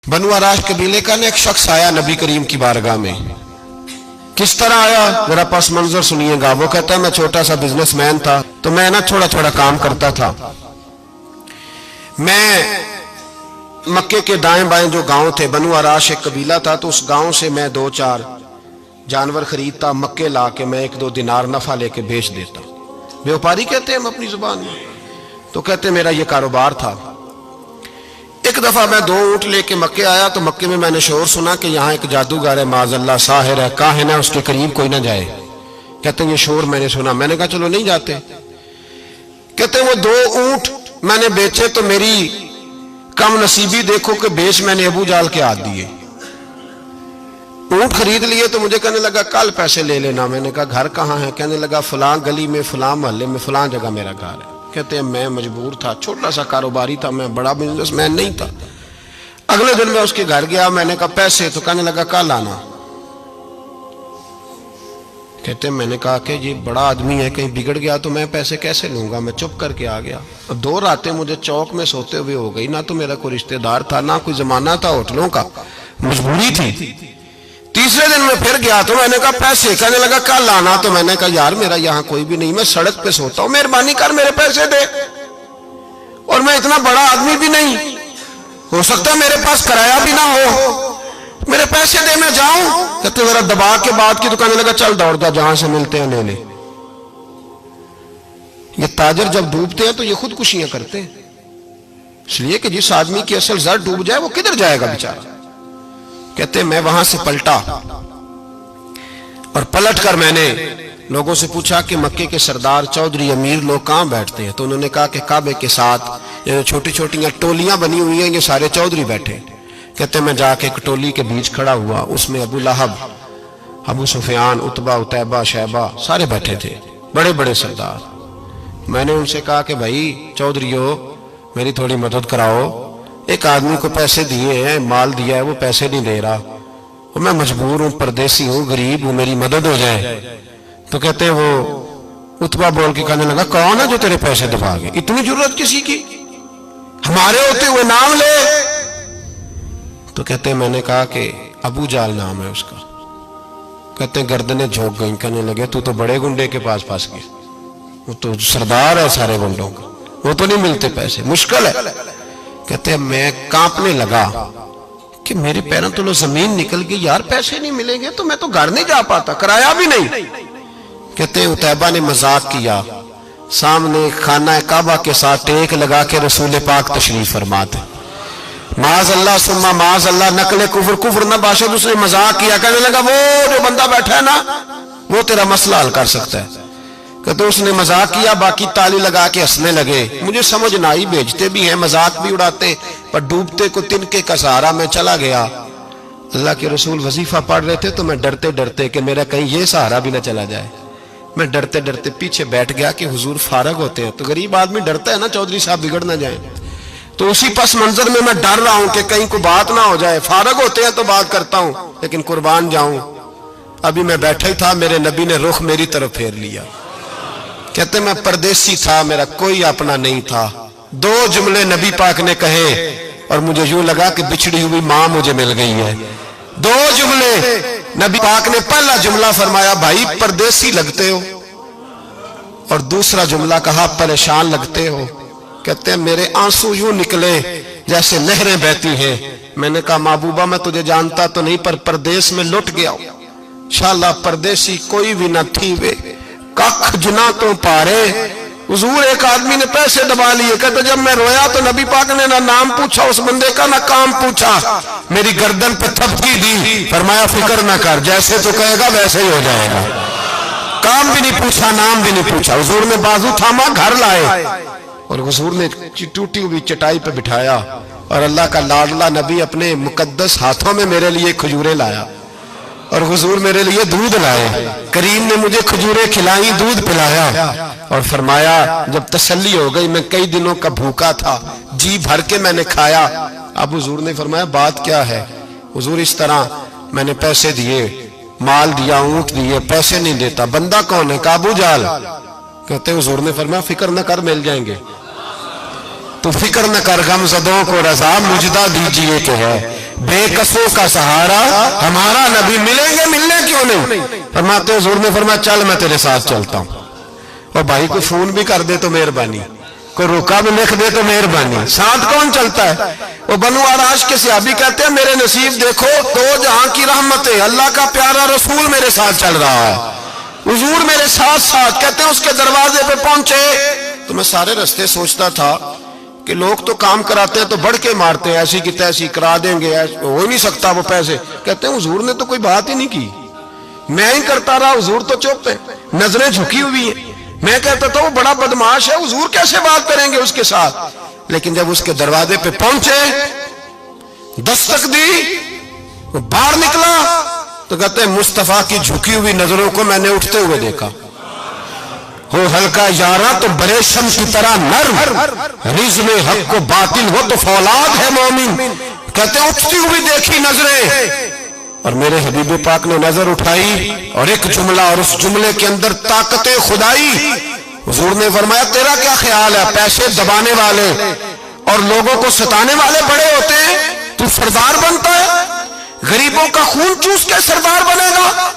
बनु आराश कबीले का एक शख्स आया नबी करीम की बारगाह में। किस तरह आया जरा पस मंजर सुनिएगा। वो कहता है मैं छोटा सा बिजनेसमैन था, तो मैं ना थोड़ा थोड़ा काम करता था। मैं मक्के के दाएं बाएं जो गांव थे, बनु आराश एक कबीला था, तो उस गांव से मैं 2-4 जानवर खरीदता, मक्के ला के मैं 1-2 दिनार नफा लेके बेच देता। व्यापारी कहते हैं हम अपनी जुबान में, तो कहते मेरा ये कारोबार था। एक दफा मैं 2 ऊंट लेके मक्के आया, तो मक्के में मैंने शोर सुना कि यहाँ एक जादूगर है, माज़अल्लाह साहिर है, काहिन है, उसके करीब कोई ना जाए। कहते ये शोर मैंने सुना। मैंने कहा चलो नहीं जाते। कहते वो 2 ऊंट मैंने बेचे तो मेरी कम नसीबी देखो कि बेच मैंने अबू जाल के हाथ दिए। ऊंट खरीद लिए तो मुझे कहने लगा कल पैसे ले लेना। मैंने कहा घर कहाँ है? कहने लगा फलां गली में, फलां मोहल्ले में, फलां जगह मेरा घर है। कहते हैं मैं मजबूर था, छोटा सा कारोबारी था, मैं बड़ा बिजनेसमैन नहीं था। अगले दिन मैं उसके घर गया, मैंने कहा पैसे, तो कहने लगा कल आना। कहते हैं मैंने कहा कि ये बड़ा आदमी है, कहीं बिगड़ गया तो मैं पैसे कैसे लूंगा। मैं चुप करके आ गया। 2 रातें मुझे चौक में सोते हुए हो गई। ना तो मेरा कोई रिश्तेदार था, ना कोई जमाना था होटलों का, मजबूरी थी। तीसरे दिन मैं फिर गया तो मैंने कहा पैसे, कहने लगा कल आना। तो मैंने कहा यार मेरा यहाँ कोई भी नहीं, मैं सड़क पे सोता हूँ, मेहरबानी कर मेरे पैसे दे। और मैं इतना बड़ा आदमी भी नहीं, हो सकता है मेरे पास किराया भी ना हो, मेरे पैसे दे मैं जाऊं। कहते जरा दबा के बात की। तो कहने लगा चल दौड़ जा, जहां से मिलते हैं ले ले। ये ताजर जब डूबते हैं तो ये खुदकुशियां करते हैं, इसलिए कि जिस आदमी की असल जर डूब जाए वो किधर जाएगा बेचारा। कहते मैं वहां से पलटा और पलट कर मैंने लोगों से पूछा कि मक्के के सरदार, चौधरी, अमीर लोग कहां बैठते हैं। तो उन्होंने कहा कि काबे के साथ ये छोटी छोटी टोलियां बनी हुई हैं, ये सारे चौधरी बैठे। कहते मैं जाके एक टोली के बीच खड़ा हुआ, उसमें अबू लहब, अबू सुफियान, उतबा, उतैबा, शैबा सारे बैठे थे, बड़े बड़े सरदार। मैंने उनसे कहा कि भाई चौधरीओ मेरी थोड़ी मदद कराओ, एक आदमी को पैसे दिए हैं, माल दिया है, वो पैसे नहीं दे रहा, और मैं मजबूर हूं, परदेसी हूं, गरीब हूं, मेरी मदद हो जाए। तो कहते हैं वो उतबा बोल के कहने लगा कौन है जो तेरे पैसे दबागे, इतनी जरूरत किसी की, हमारे होते हुए नाम ले। तो कहते हैं मैंने कहा कि अबू जाल नाम है उसका। कहते हैं गर्दनें झोंक गई। कहने लगे तू तो बड़े गुंडे के पास फंस गया, वो तो सरदार है सारे गुंडों का, वो तो नहीं मिलते पैसे, मुश्किल है। कहते हैं मैं कांपने लगा कि मेरे पैरों तो जमीन निकल गई, यार पैसे नहीं मिलेंगे तो मैं तो घर नहीं जा पाता, किराया भी नहीं। कहते हैं उतैबा ने मजाक किया, सामने खाना काबा के साथ टेक लगा के रसूल पाक तशरीफ फरमाते, माज अल्लाह सुम्मा माज अल्लाह, नकले कुफर, कुफर न बाशद। उसने मजाक किया, कहने लगा वो जो बंदा बैठा है ना वो तेरा मसला हल कर सकता है। कहते उसने मजाक किया, बाकी ताली लगा के हंसने लगे। मुझे समझ ना आई, भेजते भी हैं, मजाक भी उड़ाते, पर डूबते को तिनके का सहारा मैं चला गया। अल्लाह के रसूल वजीफा पढ़ रहे थे, तो मैं डरते डरते कि मेरा कहीं ये सहारा भी ना चला जाए, मैं डरते डरते पीछे बैठ गया कि हुजूर फारग होते हैं। तो गरीब आदमी डरता है ना, चौधरी साहब बिगड़ ना जाए। तो उसी पस मंजर में मैं डर रहा हूं कि कहीं कोई बात ना हो जाए, फारग होते हैं तो बात करता हूं, लेकिन कुर्बान जाऊं। अभी मैं बैठा ही था, मेरे नबी ने रुख मेरी तरफ फेर लिया। कहते मैं परदेसी था, मेरा कोई अपना नहीं था। 2 जुमले नबी पाक ने कहे और मुझे यूं लगा कि बिछड़ी हुई मां मुझे मिल गई है। 2 जुमले नबी पाक ने, पहला जुमला फरमाया भाई परदेसी लगते हो, और दूसरा जुमला कहा परेशान लगते हो। कहते हैं मेरे आंसू यूं निकले जैसे नहरें बहती हैं। मैंने कहा महबूबा मैं तुझे जानता तो नहीं, पर परदेश में लुट गया शाला, परदेसी कोई भी न थी वे, कख जुना तो पारे। हुजूर एक आदमी ने पैसे दबा लिए। कहते जब मैं रोया तो नबी पाक ने ना नाम पूछा उस बंदे का, ना काम पूछा, मेरी गर्दन पे थपकी दी, फरमाया फिक्र ना कर, जैसे तो कहेगा वैसे ही हो जाएगा। काम भी नहीं पूछा, नाम भी नहीं पूछा। हुजूर ने बाजू थामा, घर लाए, और हुजूर ने टूटी हुई चटाई पे बिठाया, और अल्लाह का लाडला नबी अपने मुकद्दस हाथों में मेरे लिए खजूरें लाया, और हुजूर मेरे लिए दूध लाए। करीम ने मुझे खजूरें खिलाई, दूध पिलाया, और फरमाया जब तसल्ली हो गई, मैं कई दिनों का भूखा था, जी भर के मैंने खाया। अब हुजूर ने फरमाया बात क्या है? हुजूर इस तरह मैंने पैसे दिए, माल दिया, ऊंट दिए, पैसे नहीं देता। बंदा कौन है? काबू जाल। कहते हुजूर ने फरमाया फिक्र न कर, मिल जाएंगे। तो फिक्र न कर, गमज़दों को रज़ा मुजदा दीजिए कि है, بے کسوں کا سہارا ہمارا نبی، ملیں گے ملنے کیوں نہیں؟ فرماتے حضور نے فرمایا چل میں تیرے ساتھ چلتا ہوں۔ اور بھائی کو فون بھی کر دے تو مہربانی، کوئی روکا بھی لکھ دے تو مہربانی، ساتھ کون چلتا ہے؟ وہ بنو آراش کے صحابی کہتے ہیں میرے نصیب دیکھو، دو جہاں کی رحمتیں، اللہ کا پیارا رسول میرے ساتھ چل رہا ہے، حضور میرے ساتھ ساتھ۔ کہتے ہیں اس کے دروازے پہ پہنچے تو میں سارے رستے سوچتا تھا کہ لوگ تو کام کراتے ہیں تو بڑھ کے مارتے ہیں، ایسی کی تیسی کرا دیں گے، ہو ہی نہیں سکتا وہ پیسے۔ کہتے ہیں حضور نے تو کوئی بات ہی نہیں کی، میں ہی کرتا رہا، حضور تو چپ ہے، نظریں جھکی ہوئی ہیں۔ میں کہتا تھا وہ بڑا بدماش ہے، حضور کیسے بات کریں گے اس کے ساتھ؟ لیکن جب اس کے دروازے پہ پہنچے، دستک دی، وہ باہر نکلا تو کہتے ہیں مصطفیٰ کی جھکی ہوئی نظروں کو میں نے اٹھتے ہوئے دیکھا۔ ہو ہلکا یارا تو بریشم کی طرح نرم، رزم حق کو باطل ہو تو فولاد ہے مومن۔ کہتے ہیں اٹھتی ہوئی دیکھی نظریں، اور میرے حبیب پاک نے نظر اٹھائی اور ایک جملہ، اور اس جملے کے اندر طاقت خدائی۔ حضور نے فرمایا تیرا کیا خیال ہے؟ پیسے دبانے والے اور لوگوں کو ستانے والے بڑے ہوتے ہیں، تو سردار بنتا ہے؟ غریبوں کا خون چوس کے سردار بنے گا؟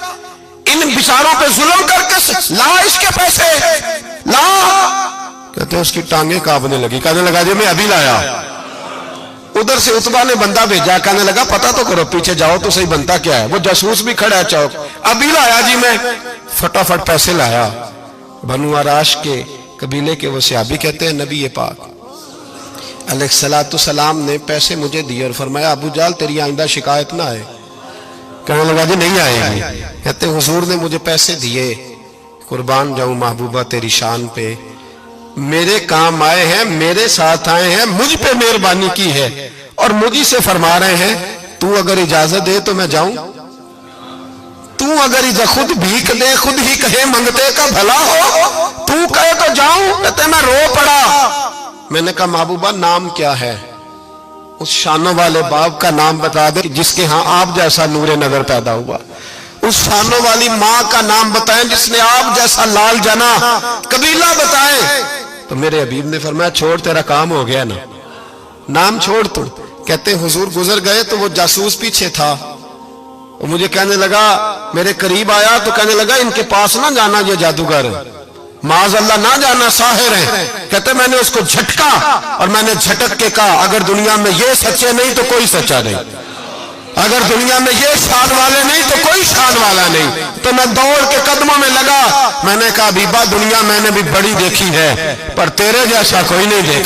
ان بیچاروں پہ ظلم کر کے لا اس کے پیسے لا۔ کہتے ہیں اس کی ٹانگیں کانپنے لگی، کہنے لگا جی میں ابھی لایا۔ ادھر سے عتبہ نے بندہ بھیجا، کہنے لگا پتہ تو کرو، پیچھے جاؤ تو صحیح بنتا کیا ہے۔ وہ جاسوس بھی کھڑا ہے چوک، ابھی لایا جی میں، فٹافٹ پیسے لایا۔ بنو آراش کے قبیلے کے وہ صحابی کہتے ہیں نبی پاک علیہ السلام نے پیسے مجھے دیے اور فرمایا ابو جال تیری آئندہ شکایت نہ آئے۔ کہنے لگا جی نہیں آئے گی۔ کہتے ہیں حضور نے مجھے پیسے دیے، قربان جاؤں محبوبہ تیری شان پہ، میرے کام آئے ہیں، میرے ساتھ آئے ہیں، مجھ پہ مہربانی کی ہے، اور مجھے سے فرما رہے ہیں تو اگر اجازت دے تو میں جاؤں، تو اگر خود بھیک دے، خود ہی کہے منگتے کا بھلا ہو، تو کہے تو جاؤں۔ کہتے ہیں میں رو پڑا۔ میں نے کہا محبوبہ نام کیا ہے؟ اس شانوں والے باپ کا نام بتا دے جس کے ہاں آپ جیسا نور نظر پیدا ہوا، اس شانوں والی ماں کا نام بتائیں جس نے آپ جیسا لال جنا، قبیلہ بتائیں۔ تو میرے حبیب نے فرمایا چھوڑ تیرا کام ہو گیا نا، نام چھوڑ تو۔ کہتے ہیں حضور گزر گئے تو وہ جاسوس پیچھے تھا، وہ مجھے کہنے لگا، میرے قریب آیا تو کہنے لگا ان کے پاس نہ جانا، یہ جادوگر معاذ اللہ نہ جانا، ساحر ہیں۔ کہتے میں نے اس کو جھٹکا اور میں نے جھٹک کے کہا اگر دنیا میں یہ سچے نہیں تو کوئی سچا نہیں، اگر دنیا میں یہ شان والے نہیں تو کوئی شان والا نہیں۔ تو میں دوڑ کے قدموں میں لگا، میں نے کہا حبیبہ دنیا میں نے بھی بڑی دیکھی ہے پر تیرے جیسا کوئی نہیں دیکھا۔